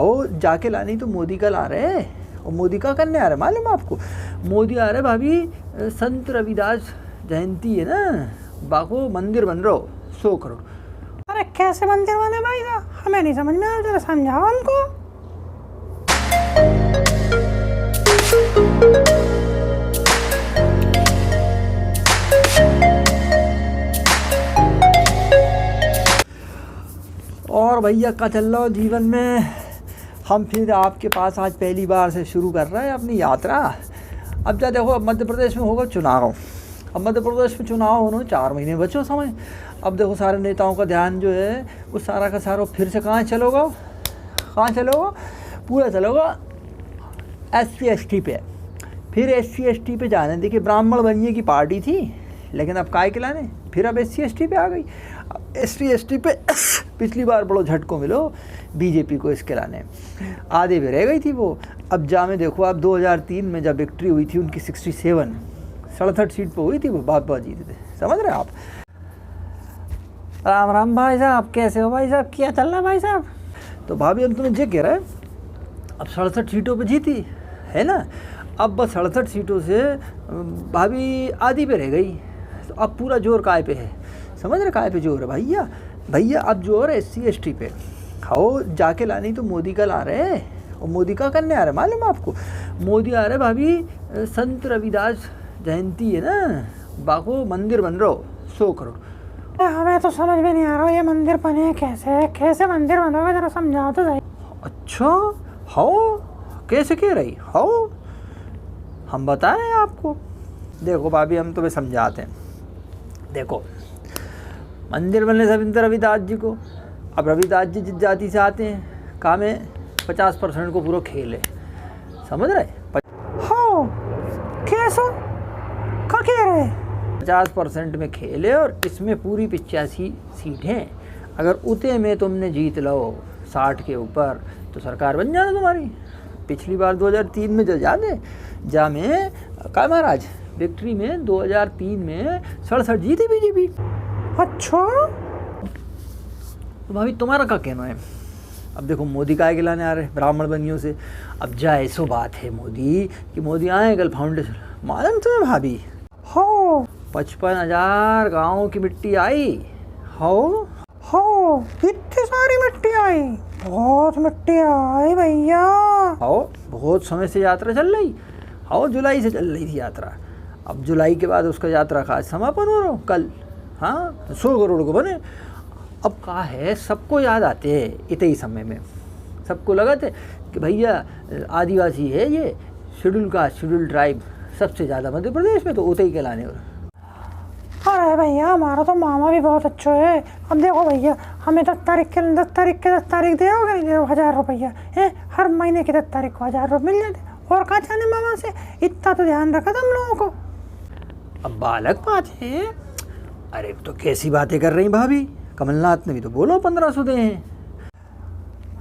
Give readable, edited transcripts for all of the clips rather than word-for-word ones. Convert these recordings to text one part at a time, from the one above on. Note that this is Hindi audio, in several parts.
ओ जाके लानी तो मोदी का ला रहे हैं। और मोदी का करने आ रहे मालूम आपको? मोदी आ रहे भाभी, संत रविदास जयंती है ना, बाको मंदिर बन रहा हो 100 करोड़। अरे कैसे मंदिर बने भाई साहब, हमें नहीं समझ में आ रहा, जरा समझाओ हमको। और भैया क्या चल रहा हो जीवन में? हम फिर आपके पास आज पहली बार से शुरू कर रहे हैं अपनी यात्रा। अब जा देखो, अब मध्य प्रदेश में होगा चुनाव। अब मध्य प्रदेश में चुनाव होने 4 महीने बचो समय। अब देखो सारे नेताओं का ध्यान जो है वो सारा का सारा फिर से कहाँ चलोगा? पूरा चलोगा SC ST पे। फिर SC ST पे जाने, देखिए ब्राह्मण बनने की पार्टी थी, लेकिन अब काय के लाने फिर अब SC ST पे आ गई। SC ST पे पिछली बार बड़ो झटको मिलो बीजेपी को, इसके लाने आधे पे रह गई थी वो। अब जामे देखो, अब 2003 में जब विक्ट्री हुई थी उनकी 67 सीट पे हुई थी, वो बात जीते थे, समझ रहे आप? राम राम भाई साहब, कैसे हो भाई साहब, क्या चल रहा भाई साहब? तो भाभी हम तुम्हें ये कह रहे हैं, अब 67 सीटों पे जीती है ना, अब बस 67 सीटों से भाभी आधी पे रह गई। तो अब पूरा जोर काय पे है, समझ रहे काय पे जोर है भैया अब जोर है SC ST पे। खाओ जाके लानी तो मोदी का ला रहे हैं। और मोदी का करने आ रहे मालूम आपको? मोदी आ रहे भाभी, संत रविदास जयंती है ना, बाको मंदिर बन रहा हो 100 करोड़। हमें तो समझ में नहीं आ रहा ये मंदिर बने कैसे मंदिर बनोगे, जरा समझाओ तो सही। अच्छा हाओ, कैसे कह रही हाओ? हम बता रहे हैं आपको। देखो भाभी, हम तुम्हें समझाते हैं। देखो मंदिर बनने से रविदास जी को, अब रविदास जी जिस जाति से आते हैं, कहा में 50% को पूरा खेल है, समझ रहे? हाँ कैसा क्या कह रहे? 50% में खेल है और इसमें पूरी 85 सीट हैं। अगर उते में तुमने जीत लो 60 के ऊपर तो सरकार बन जाना तुम्हारी। पिछली बार 2003 में जो याद है, जा में का महाराज विक्ट्री में 2003 में 67 जीती बीजेपी। अच्छा तो भाभी तुम्हारा क्या कहना है? अब देखो मोदी का आगे लाने आ रहे ब्राह्मण बनियों से। अब जा ऐसो बात है मोदी कि मोदी आए कल फाउंडेशन, मालूम तुम्हें भाभी? हो 55,000 गाँव की मिट्टी आई। हो इतनी सारी मिट्टी आई, बहुत मिट्टी आई भैया। हो बहुत समय से यात्रा चल रही। हो जुलाई से चल रही थी यात्रा। अब जुलाई के बाद उसका यात्रा का समापन हो रहा कल। हाँ 100 करोड़ को बने। अब कहा है, सबको याद आते हैं इतने ही समय में, सबको लगा थे कि भैया आदिवासी है ये, शेड्यूल ट्राइब सबसे ज़्यादा मध्य प्रदेश में, तो उते ही कहलाने। अरे भैया हमारा तो मामा भी बहुत अच्छा है। अब देखो भैया, हमें 10 तारीख के 10 तारीख दे आओगे, नहीं दे 1000 रुपया है, हर महीने की 10 तारीख को 1000 रुपये मिल जाते। और कहाँ जाने मामा से, इतना तो ध्यान रखा था हम लोगों को। अब बालक बात है। अरे तो कैसी बातें कर रही भाभी? कमलनाथ ने भी तो बोलो 1500 दे हैं।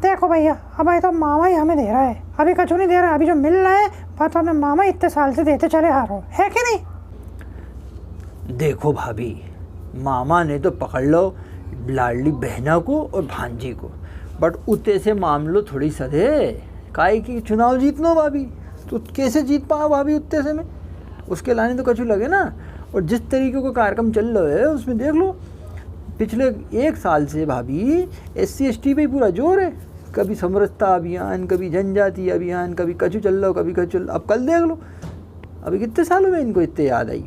देखो भैया, अब तो मामा ही हमें दे रहा है, अभी कछु नहीं दे रहा। अभी जो मिल रहा है बात हमें मामा इतने साल से देते चले आ रहे हो, है कि नहीं? देखो भाभी, मामा ने तो पकड़ लो लाडली बहना को और भांजी को, बट उतने से मामलो थोड़ी सधे काहे की चुनाव जीतनो भाभी, तो कैसे जीत पाओ भाभी उतने से में? उसके लाने तो कछु लगे ना। और जिस तरीके का कार्यक्रम चल रहा है उसमें देख लो, पिछले 1 साल से भाभी SC ST पे ही पूरा जोर है। कभी समरसता अभियान, कभी जनजाति अभियान, कभी कछु चल रहा, कभी कछु चल। अब कल देख लो, अभी कितने सालों में इनको इतने याद आई।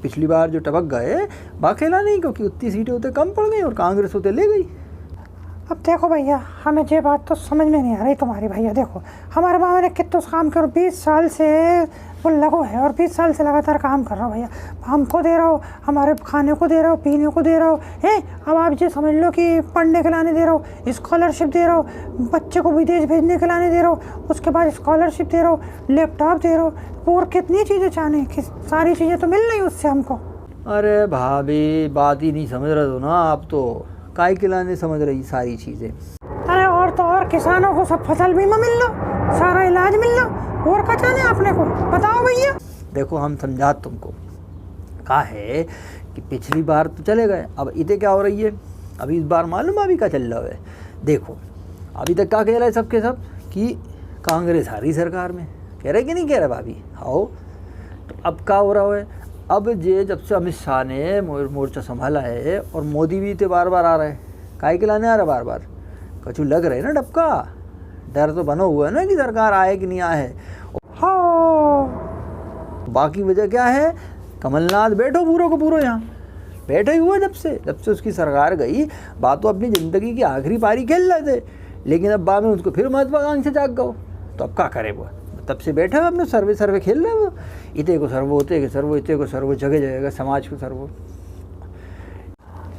पिछली बार जो टपक गए बाखेला नहीं, क्योंकि उतनी सीटें उतने कम पड़ गई और कांग्रेस उतने ले गई। अब देखो भैया, हमें ये बात तो समझ में नहीं आ रही तुम्हारी। भैया देखो, हमारे मामा ने कितना काम करो, 20 साल से वो लगो है और 20 साल से लगातार काम कर रहा हो। भैया हमको दे रहा हो, हमारे खाने को दे रहा हो, पीने को दे रहा हो, है। अब आप ये समझ लो कि पढ़ने के लाने दे रहा हो, स्कॉलरशिप दे रहा हो, बच्चे को विदेश भेजने के लाने दे रहा हो, उसके बाद स्कॉलरशिप दे रहा हो, लैपटॉप दे रहा हो, और कितनी चीज़ें चाहने, सारी चीज़ें तो मिल रही उससे हमको। अरे भाभी बात ही नहीं समझ रहे हो ना आप तो, काय के लाने समझ रही सारी चीज़ें। अरे और तो और किसानों को सब फसल बीमा मिल लो, सारा इलाज मिल लो, और क्या चाहने आपने को, बताओ भैया। देखो हम समझा तुमको, कहा है कि पिछली बार तो चले गए, अब इतने क्या हो रही है, अभी इस बार मालूम अभी क्या चल रहा है। देखो अभी तक क्या कह रहे हैं सबके सब कि कांग्रेस हारी सरकार में, कह रहे कि नहीं कह रहे भाभी? आओ तो अब क्या हो रहा है, अब ये जब से अमित शाह ने मोर्चा संभाला है और मोदी भी तो बार बार आ रहे हैं, काहे के लाने आ रहा बार बार? कछु लग रहे ना डबका, डर तो बना हुआ है ना कि सरकार आए कि नहीं आए। हाँ बाकी वजह क्या है, कमलनाथ बैठो पूरा को पूरा यहाँ बैठे ही हुआ जब से उसकी सरकार गई। बात तो अपनी ज़िंदगी की आखिरी पारी खेल रहे थे, लेकिन अब बाद में उसको फिर महत्वाकांक्षा जाग गो, तो अब क्या करे वो? तब से बैठे हुए अपने सर्वे खेल रहे वो, इतने को सर्वो, उतने के सर्वो, इतने को सर्वो, जगह जगह समाज को सर्वो।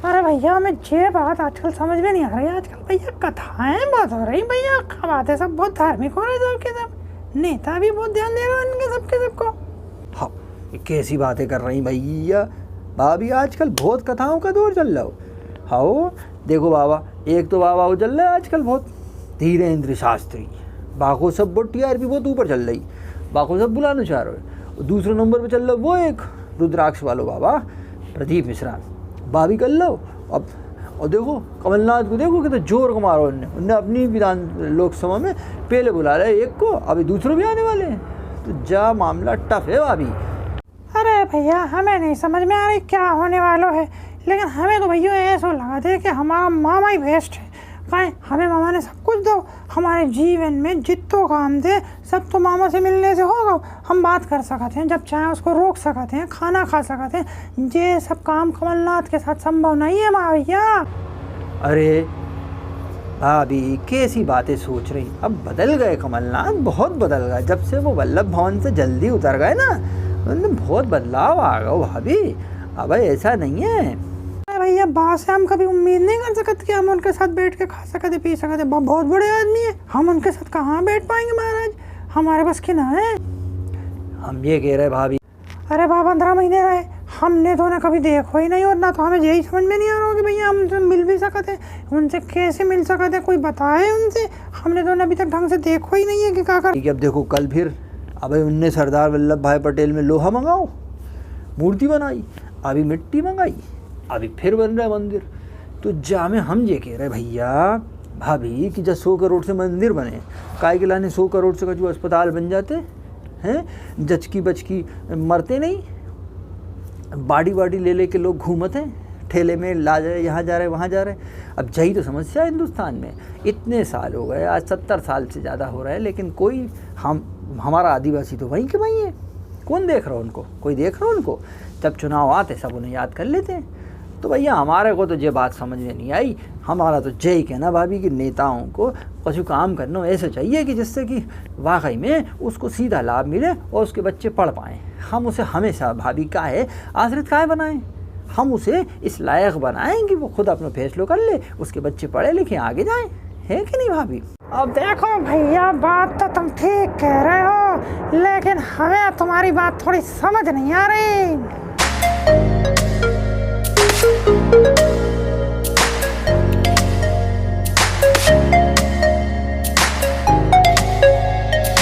अरे भैया हमें ये बात आजकल समझ में नहीं आ रही। आजकल भैया कथाएं बहुत हो रही भैया, बातें सब बहुत धार्मिक हो रहे सबके सब, नेता भी बहुत ध्यान दे रहे हैं इनके सबको। हाँ कैसी बातें कर रही भैया, भाभी आजकल बहुत कथाओं का दौर चल रहा हो। हाँ देखो बाबा, एक तो बाबा वो चल रहा है आजकल बहुत धीरेन्द्र शास्त्री, बाको सब बहुत टीआरपी बहुत ऊपर चल रही, बाको सब बुलाना चाह रहे हो। दूसरे नंबर पे चल रहा वो एक रुद्राक्ष वालो बाबा प्रदीप मिश्रा, भाभी कर लो अब। और देखो कमलनाथ को देखो कि तो जोर को मारो उनने अपनी विधान लोकसभा में पहले बुला रहे एक को, अभी दूसरों भी आने वाले हैं, तो जा मामला टफ है भाभी। अरे भैया हमें नहीं समझ में आ रही क्या होने वाला है, लेकिन हमें तो भैया ऐसा लगा दे कि हमारा मामा ही बेस्ट है। कहें हमें मामा ने सब कुछ दो, हमारे जीवन में जितो काम दे सब तो मामा से मिलने से होगा। हम बात कर सकते हैं, जब चाहे उसको रोक सकते हैं, खाना खा सकते हैं, ये सब काम कमलनाथ के साथ संभव नहीं है माँ भैया। अरे भाभी कैसी बातें सोच रही, अब बदल गए कमलनाथ, बहुत बदल गए। जब से वो वल्लभ भवन से जल्दी उतर गए ना, उनमें बहुत बदलाव आ गया भाभी। अब ऐसा नहीं है भैया, बात से हम कभी उम्मीद नहीं कर सकते कि हम उनके साथ बैठ के खा सकते पी सकते, बहुत बड़े आदमी है, हम उनके साथ कहाँ बैठ पाएंगे महाराज, हमारे बस की ना है। हम ये कह रहे भाभी, अरे 15 महीने रहे, हमने तो उन्हें कभी देखो ही नहीं, और ना तो हमें यही समझ में नहीं आ रहा कि भैया हम उनसे मिल भी सकते हैं, उनसे कैसे मिल सकते हैं, कोई बताए उनसे, हमने तो उन्हें अभी तक ढंग से देखो ही नहीं है कि क्या कर। अब देखो कल फिर अब उनने सरदार वल्लभ भाई पटेल में लोहा मंगाओ, मूर्ति बनाई, अभी मिट्टी मंगाई, अभी फिर बन रहा है मंदिर। तो जामे हम ये कह रहे भैया भाभी कि जब 100 करोड़ से मंदिर बने, काय के लाने 100 करोड़ से जो अस्पताल बन जाते हैं, जचकी बचकी मरते नहीं, बाड़ी ले के लोग घूमते हैं ठेले में, ला जाए यहाँ जा रहे वहाँ जा रहे। अब यही तो समस्या है हिंदुस्तान में, इतने साल हो गए, आज 70 साल से ज़्यादा हो रहा है, लेकिन कोई हमारा आदिवासी तो वहीं के वहीं है, कौन देख रहा उनको, कोई देख रहा उनको? जब चुनाव आते सब उन्हें याद कर लेते हैं। तो भैया हमारे को तो ये बात समझ में नहीं आई। हमारा तो यही कहना भाभी कि नेताओं को कुछ काम करना ऐसे चाहिए कि जिससे कि वाकई में उसको सीधा लाभ मिले और उसके बच्चे पढ़ पाएँ। हम उसे हमेशा भाभी का है आश्रित काहे बनाएं, हम उसे इस लायक बनाएं कि वो खुद अपना फैसला कर ले, उसके बच्चे पढ़े लिखे आगे जाएं, है कि नहीं भाभी? अब देखो भैया, बात तो तुम ठीक कह रहे हो, लेकिन हमें तुम्हारी बात थोड़ी समझ नहीं आ रही।